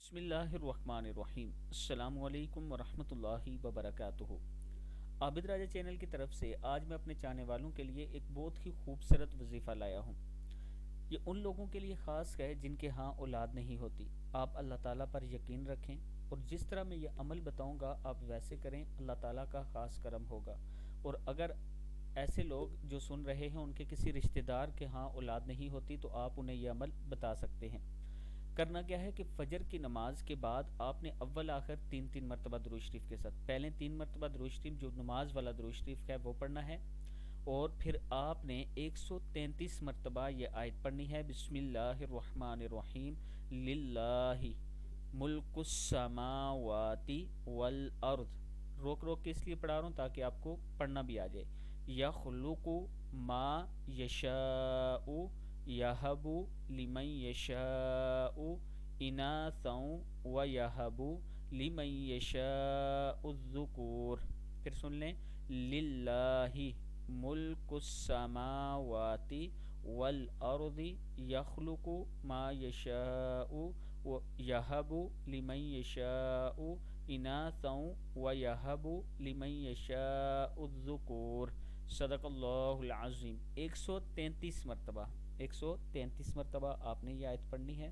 बिस्मिल्लाहिर्रहमानिर्रहीम। अस्सलामु अलैकुम वरहमतुल्लाहि वबरकातुहू। आबिद राजा चैनल की तरफ से आज मैं अपने चाहने वालों के लिए एक बहुत ही खूबसूरत वजीफ़ा लाया हूँ। ये उन लोगों के लिए ख़ास है जिनके यहाँ औलाद नहीं होती। आप अल्लाह ताला पर यकीन रखें और जिस तरह मैं ये अमल बताऊँगा आप वैसे करें, अल्लाह ताला का ख़ास करम होगा। और अगर ऐसे लोग जो सुन रहे हैं उनके किसी रिश्तेदार के यहाँ औलाद नहीं होती तो आप उन्हें यह अमल बता सकते हैं। करना क्या है कि फजर की नमाज के बाद आपने अव्वल आखिर तीन तीन मरतबा दुरूद शरीफ के साथ पहले 3 मरतबा दुरूद शरीफ जो नमाज वाला दुरूद शरीफ है वो पढ़ना है। और फिर आपने 133 मरतबा ये आयत पढ़नी है, बिस्मिल्लाहिर्रहमानिर्रहीम लिल्लाहि मुल्कुस समावाति वल अर्द। रोक रोक के इसलिए पढ़ा रहा हूँ ताकि आपको पढ़ना भी आ जाए। यखलुकु मा यशाउ यहबु लिमन यशाउ इनासौ व यहबु लिमन यशाउ ज़ुकूर। फिर सुन लें, लिल्लाहि मुल्कुस समावाति वल अर्दि यखलुकु मा यशाउ व यहबु लिमन यशाउ इनासौ व यहबु लिमन यशाउ ज़ुकूर। सदक़ल्लाहुल अज़ीम। 133 मरतबा आपने ये आयत पढ़नी है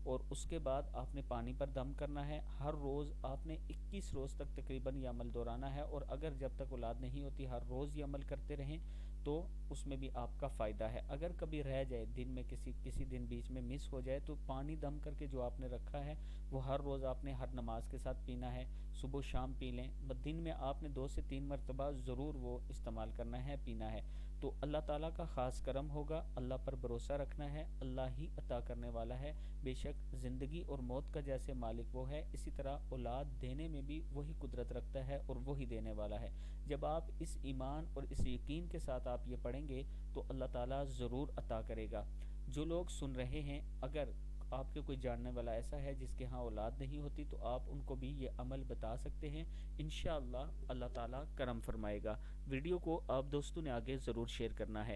और उसके बाद आपने पानी पर दम करना है। हर रोज़ आपने 21 रोज़ तक तकरीबन ये अमल दोहराना है। और अगर जब तक औलाद नहीं होती हर रोज़ ये अमल करते रहें तो उसमें भी आपका फ़ायदा है। अगर कभी रह जाए दिन में किसी दिन बीच में मिस हो जाए तो पानी दम करके जो आपने रखा है वो हर रोज़ आपने हर नमाज के साथ पीना है, सुबह शाम पी लें। दिन में आपने 2 से 3 मरतबा ज़रूर वो इस्तेमाल करना है, पीना है। तो अल्लाह ताला का ख़ास करम होगा। अल्लाह पर भरोसा रखना है, अल्लाह ही अता करने वाला है। बेशक ज़िंदगी और मौत का जैसे मालिक वो है, इसी तरह औलाद देने में भी वही कुदरत रखता है और वही देने वाला है। जब आप इस ईमान और इस यकीन के साथ आप ये पढ़ेंगे तो अल्लाह ताला ज़रूर अता करेगा। जो लोग सुन रहे हैं, अगर आपके कोई जानने वाला ऐसा है जिसके यहाँ औलाद नहीं होती तो आप उनको भी ये अमल बता सकते हैं। इंशाअल्लाह अल्लाह ताला करम फरमाएगा। वीडियो को आप दोस्तों ने आगे ज़रूर शेयर करना है।